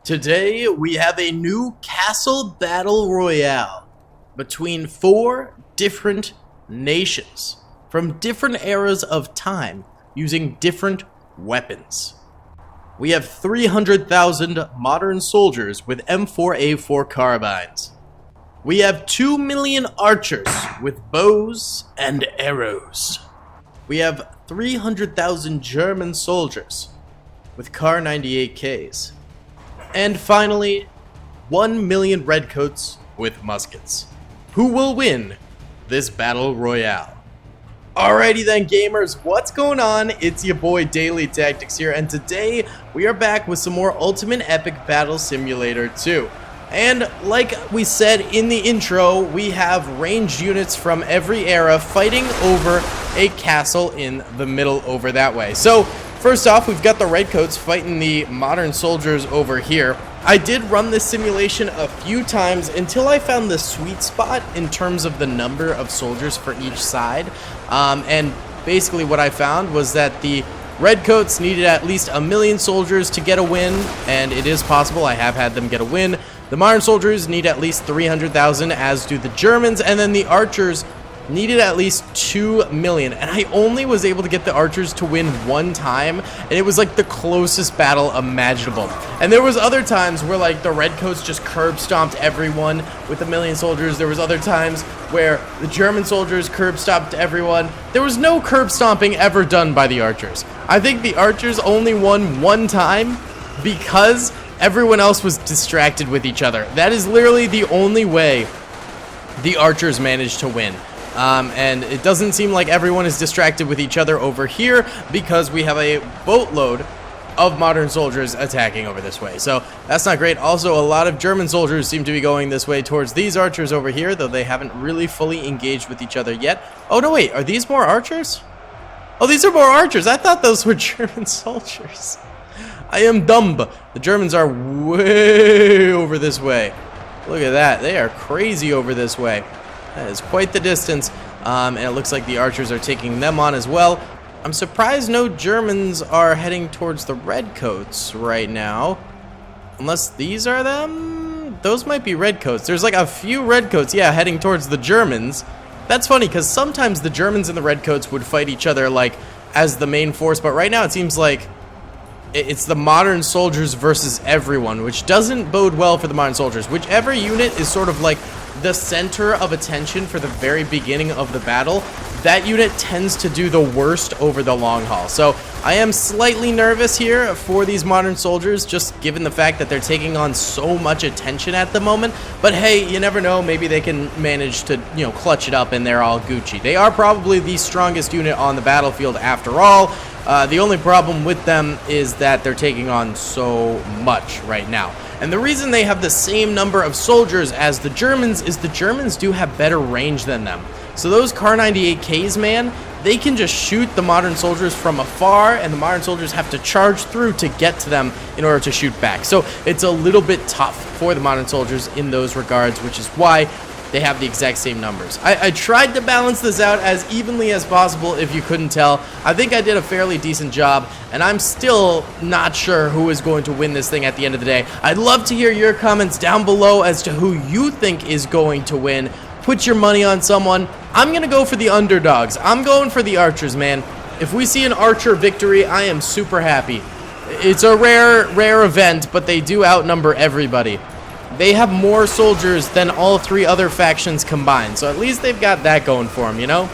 Today, we have a new castle battle royale between 4 different nations from different eras of time using different weapons. We have 300,000 modern soldiers with M4A4 carbines. We have 2 million archers with bows and arrows. We have 300,000 German soldiers with Kar 98Ks. And finally, 1 million redcoats with muskets. Who will win this battle royale? Alrighty then, gamers, what's going on? It's your boy DaleyTactics here, and today we are back with some more Ultimate Epic Battle Simulator 2. And like we said in the intro, we have ranged units from every era fighting over a castle in the middle over that way. So first off, we've got the redcoats fighting the modern soldiers over here. I did run this simulation a few times until I found the sweet spot in terms of the number of soldiers for each side. And basically what I found was that the redcoats needed at least 1 million soldiers to get a win, and it is possible. I have had them get a win. The modern soldiers need at least 300,000, as do the Germans, and then the archers needed at least 2 million, and I only was able to get the archers to win one time, and it was like the closest battle imaginable. And there was other times where like the redcoats just curb stomped everyone with 1 million soldiers. There was other times where the German soldiers curb stomped everyone. There was no curb stomping ever done by the archers. I think the archers only won one time because everyone else was distracted with each other. That is literally the only way the archers managed to win. And it doesn't seem like everyone is distracted with each other over here because we have a boatload of modern soldiers attacking over this way. So that's not great. Also, a lot of German soldiers seem to be going this way towards these archers over here, though they haven't really fully engaged with each other yet. Oh, no, wait. Are these more archers? Oh, these are more archers. I thought those were German soldiers. I am dumb. The Germans are way over this way. Look at that. They are crazy over this way. That is quite the distance, and it looks like the archers are taking them on as well. I'm surprised no Germans are heading towards the redcoats right now. Unless these are them? Those might be redcoats. There's like a few redcoats, yeah, heading towards the Germans. That's funny, because sometimes the Germans and the redcoats would fight each other like as the main force, but right now it seems like it's the modern soldiers versus everyone, which doesn't bode well for the modern soldiers. Whichever unit is sort of like the center of attention for the very beginning of the battle, that unit tends to do the worst over the long haul. So I am slightly nervous here for these modern soldiers, just given the fact that they're taking on so much attention at the moment. But hey, you never know, maybe they can manage to, you know, clutch it up and they're all Gucci. They are probably the strongest unit on the battlefield after all. The only problem with them is that they're taking on so much right now. And the reason they have the same number of soldiers as the Germans is the Germans do have better range than them. So those Kar 98Ks, man, they can just shoot the modern soldiers from afar, and the modern soldiers have to charge through to get to them in order to shoot back. So it's a little bit tough for the modern soldiers in those regards, which is why they have the exact same numbers. I tried to balance this out as evenly as possible, if you couldn't tell. I think I did a fairly decent job, and I'm still not sure who is going to win this thing at the end of the day. I'd love to hear your comments down below as to who you think is going to win. Put your money on someone. I'm going to go for the underdogs. I'm going for the archers, man. If we see an archer victory, I am super happy. It's a rare event, but they do outnumber everybody. They have more soldiers than all 3 other factions combined, so at least they've got that going for them, you know?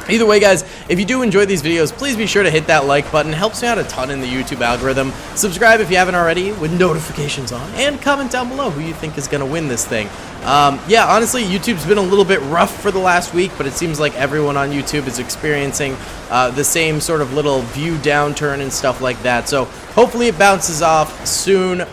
Either way, guys, if you do enjoy these videos, please be sure to hit that like button. It helps me out a ton in the YouTube algorithm. Subscribe if you haven't already with notifications on, and comment down below who you think is going to win this thing. Yeah, honestly, YouTube's been a little bit rough for the last week, but it seems like everyone on YouTube is experiencing the same sort of little view downturn and stuff like that. So hopefully it bounces off soon.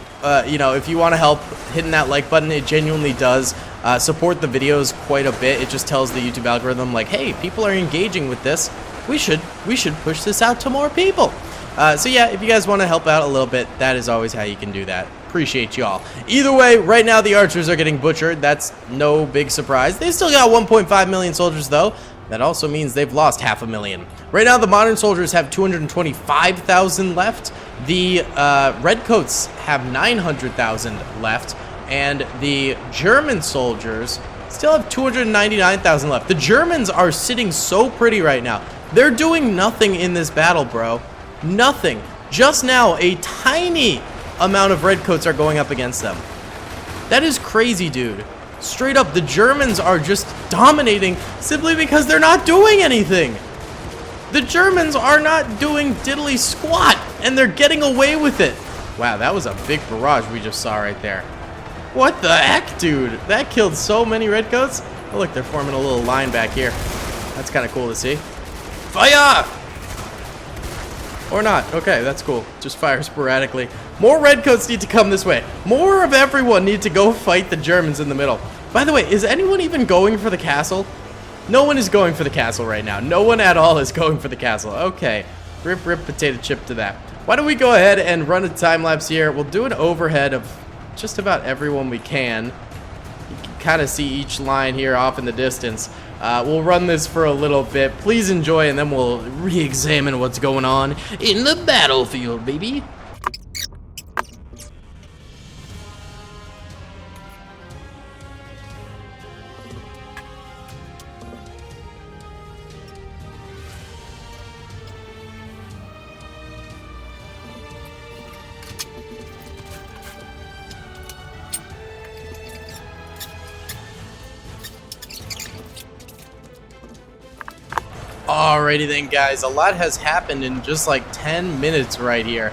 You know, if you want to help hitting that like button, it genuinely does support the videos quite a bit. It just tells the YouTube algorithm like, hey, people are engaging with this. We should push this out to more people. So yeah, if you guys want to help out a little bit, that is always how you can do that. Appreciate y'all. Either way, right now the archers are getting butchered. That's no big surprise. They still got 1.5 million soldiers though. That also means they've lost 500,000. Right now, the modern soldiers have 225,000 left. The redcoats have 900,000 left. And the German soldiers still have 299,000 left. The Germans are sitting so pretty right now. They're doing nothing in this battle, bro. Nothing. Just now, a tiny amount of redcoats are going up against them. That is crazy, dude. Straight up, the Germans are just dominating simply because they're not doing anything. The Germans are not doing diddly squat, and they're getting away with it. Wow, that was a big barrage we just saw right there. What the heck, dude? That killed so many redcoats. Oh, look, they're forming a little line back here. That's kind of cool to see. Fire! Or not. Okay, that's cool. Just fire sporadically. More redcoats need to come this way. More of everyone need to go fight the Germans in the middle. By the way, is anyone even going for the castle? No one is going for the castle right now. No one at all is going for the castle. Okay. Rip, potato chip to that. Why don't we go ahead and run a time lapse here? We'll do an overhead of just about everyone we can. You can kind of see each line here off in the distance. We'll run this for a little bit. Please enjoy, and then we'll re-examine what's going on in the battlefield, baby. Alrighty then, guys, a lot has happened in just like 10 minutes right here.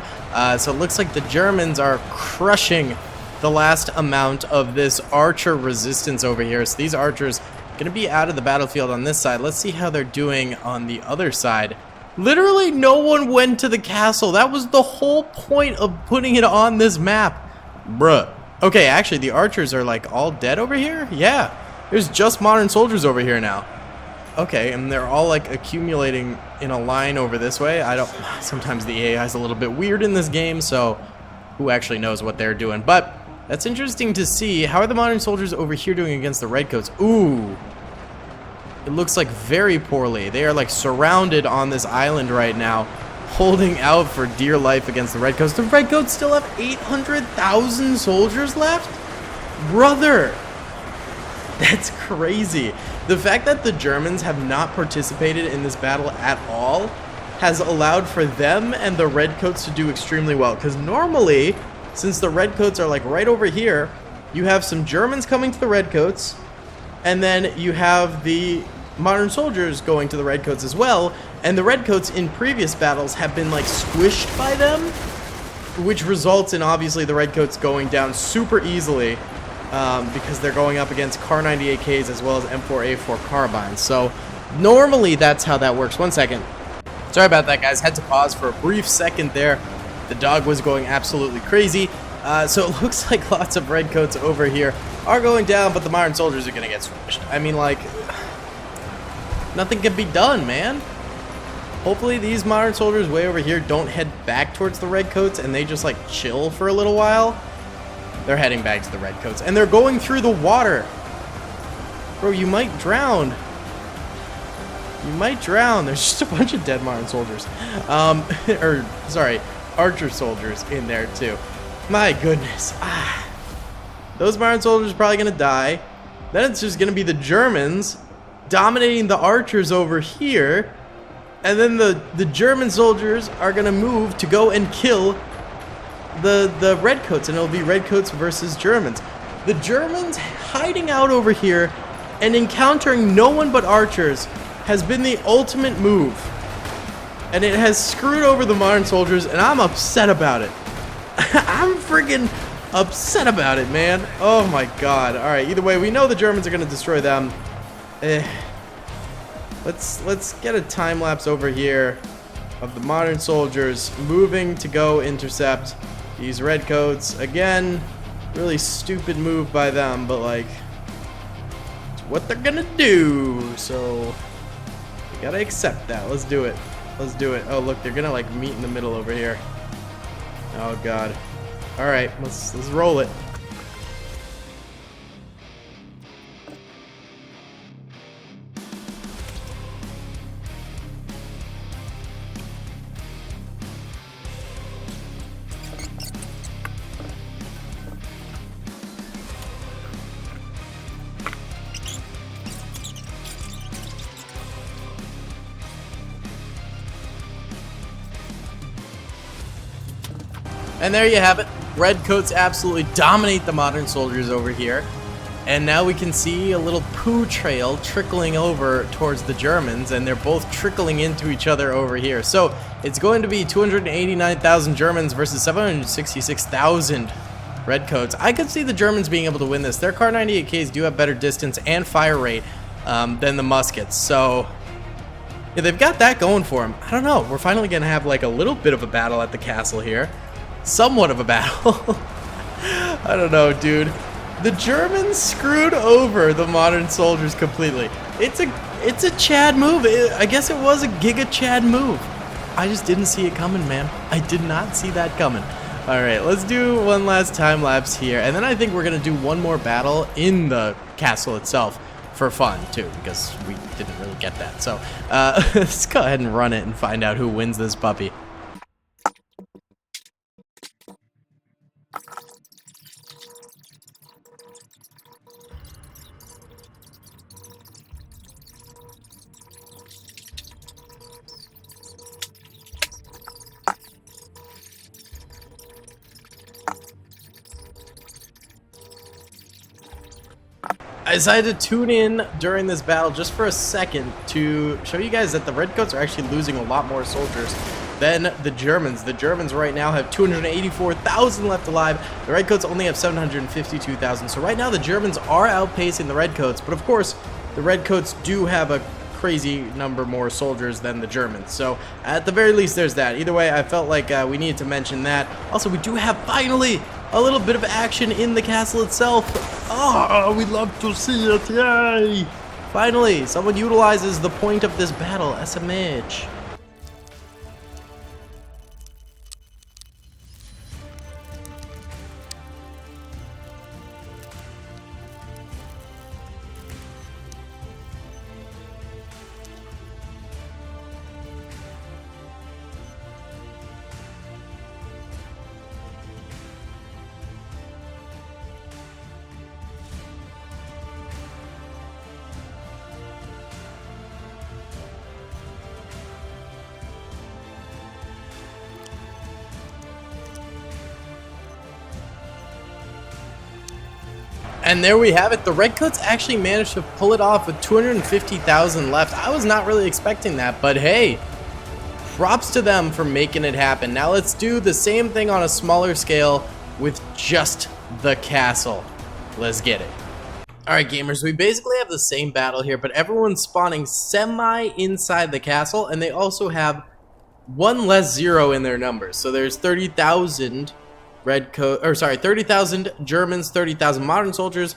So it looks like the Germans are crushing the last amount of this archer resistance over here. So these archers are going to be out of the battlefield on this side. Let's see how they're doing on the other side. Literally no one went to the castle. That was the whole point of putting it on this map. Bruh. Okay, actually the archers are like all dead over here? Yeah. There's just modern soldiers over here now. Okay, and they're all like accumulating in a line over this way. Sometimes the AI is a little bit weird in this game, so who actually knows what they're doing. But that's interesting to see. How are the modern soldiers over here doing against the redcoats? Ooh. It looks like very poorly. They are like surrounded on this island right now, holding out for dear life against the redcoats. The redcoats still have 800,000 soldiers left? Brother! That's crazy. The fact that the Germans have not participated in this battle at all has allowed for them and the redcoats to do extremely well. Because normally, since the redcoats are like right over here, you have some Germans coming to the redcoats, and then you have the modern soldiers going to the redcoats as well. And the redcoats in previous battles have been like squished by them, which results in obviously the redcoats going down super easily. Because they're going up against Kar 98Ks as well as M4A4 carbines. So normally that's how that works. 1 second. Sorry about that, guys. Had to pause for a brief second there. The dog was going absolutely crazy. So it looks like lots of redcoats over here are going down, but the modern soldiers are going to get squished. I mean, like, nothing can be done, man. Hopefully these modern soldiers way over here don't head back towards the redcoats and they just like chill for a little while. They're heading back to the redcoats, and they're going through the water. Bro, you might drown. You might drown. There's just a bunch of dead modern soldiers. Sorry, archer soldiers in there too. My goodness. Those modern soldiers are probably going to die. Then it's just going to be the Germans dominating the archers over here. And then the German soldiers are going to move to go and kill the redcoats, and it'll be redcoats versus Germans. The Germans hiding out over here and encountering no one but archers has been the ultimate move, and it has screwed over the modern soldiers, and I'm upset about it. I'm freaking upset about it, man. Oh my god. All right, either way, we know the Germans are going to destroy them. Let's get a time lapse over here of the modern soldiers moving to go intercept these redcoats. Again, really stupid move by them, but like, it's what they're gonna do, so we gotta accept that. Let's do it. Let's do it. Oh look, they're gonna like meet in the middle over here. Oh god. All right, let's roll it. And there you have it. Redcoats absolutely dominate the modern soldiers over here. And now we can see a little poo trail trickling over towards the Germans, and they're both trickling into each other over here. So it's going to be 289,000 Germans versus 766,000 Redcoats. I could see the Germans being able to win this. Their Kar 98Ks do have better distance and fire rate than the muskets. So yeah, they've got that going for them. I don't know. We're finally going to have like a little bit of a battle at the castle here. Somewhat of a battle. I don't know, dude. The Germans screwed over the modern soldiers completely. It's a Chad move. I guess it was a Giga Chad move. I just didn't see it coming, man. I did not see that coming. All right, let's do one last time lapse here, and then I think we're gonna do one more battle in the castle itself for fun too, because we didn't really get that. So let's go ahead and run it and find out who wins this puppy. I decided to tune in during this battle just for a second to show you guys that the Redcoats are actually losing a lot more soldiers than the Germans. The Germans right now have 284,000 left alive. The Redcoats only have 752,000. So right now the Germans are outpacing the Redcoats, but of course the Redcoats do have a crazy number more soldiers than the Germans. So at the very least there's that. Either way, I felt like we needed to mention that. Also, we do have finally a little bit of action in the castle itself. Oh, we'd love to see it, yay! Finally, someone utilizes the point of this battle, SMH. And there we have it. The Redcoats actually managed to pull it off with 250,000 left. I was not really expecting that, but hey, props to them for making it happen. Now let's do the same thing on a smaller scale with just the castle. Let's get it. Alright gamers, we basically have the same battle here, but everyone's spawning semi inside the castle, and they also have one less zero in their numbers. So there's 30,000 30,000 Germans, 30,000 modern soldiers.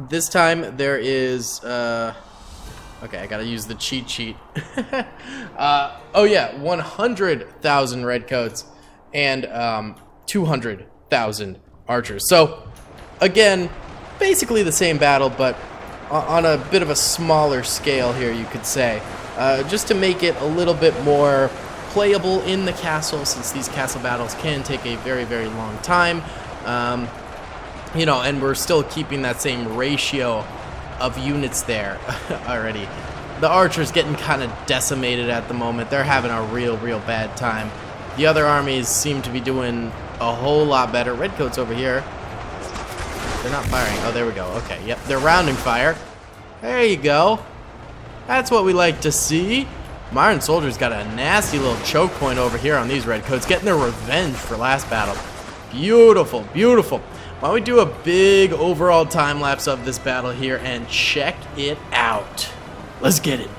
This time there is okay, I gotta use the cheat sheet. Oh yeah, 100,000 Redcoats and 200,000 archers. So again, basically the same battle, but on a bit of a smaller scale here, you could say, just to make it a little bit more playable in the castle, since these castle battles can take a very, very long time. You know, and we're still keeping that same ratio of units there already. The archers getting kind of decimated at the moment. They're having a real bad time. The other armies seem to be doing a whole lot better. Redcoats over here, they're not firing. Oh, there we go. Okay, yep, they're rounding fire. There you go. That's what we like to see. Modern soldiers got a nasty little choke point over here on these Redcoats, getting their revenge for last battle. Beautiful, beautiful. Why don't we do a big overall time lapse of this battle here and check it out. Let's get it.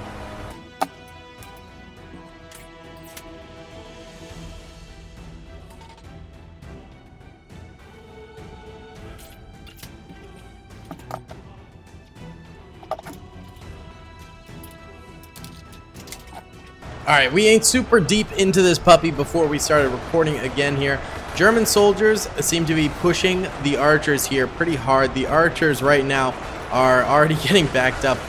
Alright, we ain't super deep into this puppy before we started recording again here. German soldiers seem to be pushing the archers here pretty hard. The archers right now are already getting backed up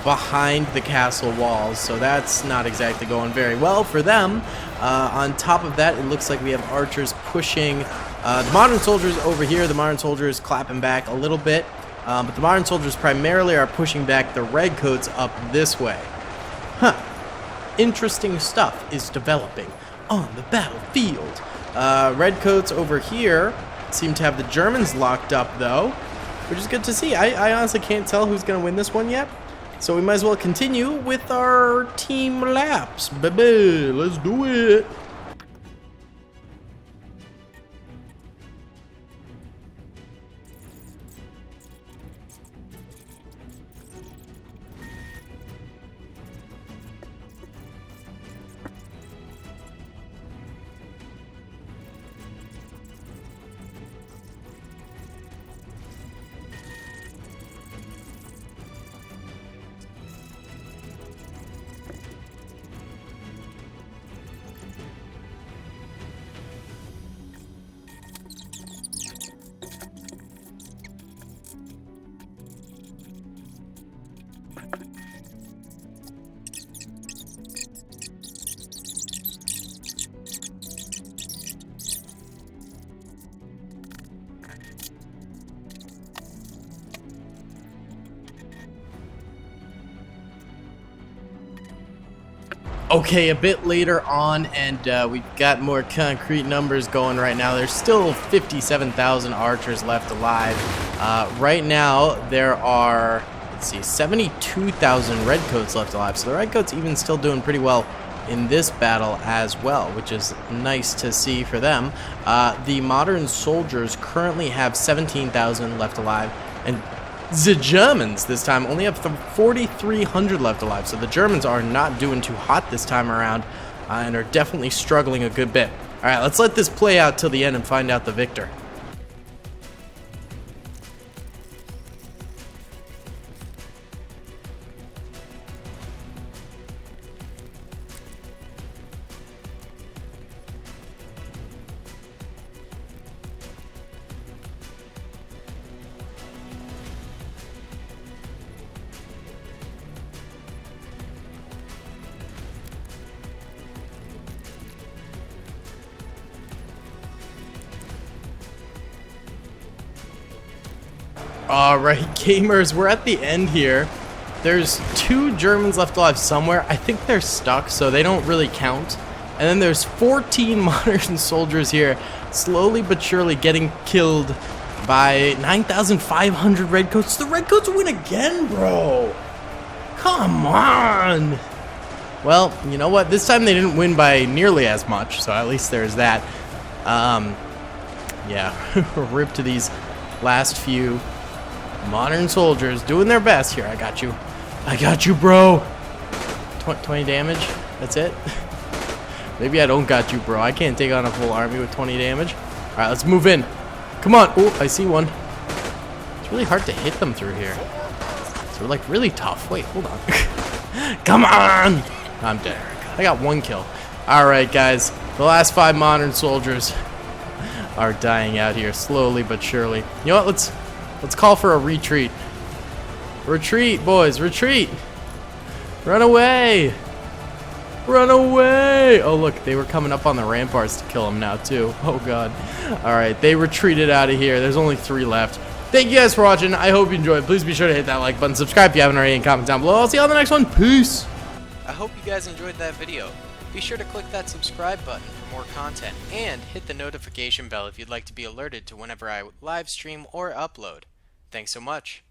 behind the castle walls, so that's not exactly going very well for them. On top of that, it looks like we have archers pushing the modern soldiers over here. The modern soldiers clapping back a little bit, but the modern soldiers primarily are pushing back the Redcoats up this way. Huh. Interesting stuff is developing on the battlefield. Redcoats over here seem to have the Germans locked up, though, which is good to see. I honestly can't tell who's going to win this one yet, so we might as well continue with our team laps. Baby, let's do it. Okay, a bit later on, and we've got more concrete numbers going right now. There's still 57,000 archers left alive. Right now, there are, let's see, 72,000 redcoats left alive. So the redcoats even still doing pretty well in this battle as well, which is nice to see for them. The modern soldiers currently have 17,000 left alive, and the Germans this time only have 4,300 left alive, so the Germans are not doing too hot this time around, and are definitely struggling a good bit. Alright, let's let this play out till the end and find out the victor. Alright, gamers, we're at the end here. There's 2 Germans left alive somewhere. I think they're stuck, so they don't really count. And then there's 14 modern soldiers here, slowly but surely getting killed by 9,500 redcoats. The redcoats win again, bro. Come on. Well, you know what? This time they didn't win by nearly as much, so at least there's that. Yeah, rip to these last few modern soldiers doing their best here. I got you, bro. 20 damage. That's it. Maybe I don't got you, bro. I can't take on a full army with 20 damage. All right, let's move in. Come on. Oh, I see one. It's really hard to hit them through here. So we're like really tough. Wait, hold on. Come on. I'm dead. I got 1 kill. All right, guys. The last 5 modern soldiers are dying out here slowly but surely. You know what? Let's call for a retreat. Retreat, boys, retreat. Run away. Run away. Oh, look, they were coming up on the ramparts to kill him now, too. Oh, God. All right, they retreated out of here. There's only 3 left. Thank you guys for watching. I hope you enjoyed. Please be sure to hit that like button, subscribe if you haven't already, and comment down below. I'll see you on the next one. Peace. I hope you guys enjoyed that video. Be sure to click that subscribe button for more content, and hit the notification bell if you'd like to be alerted to whenever I live stream or upload. Thanks so much.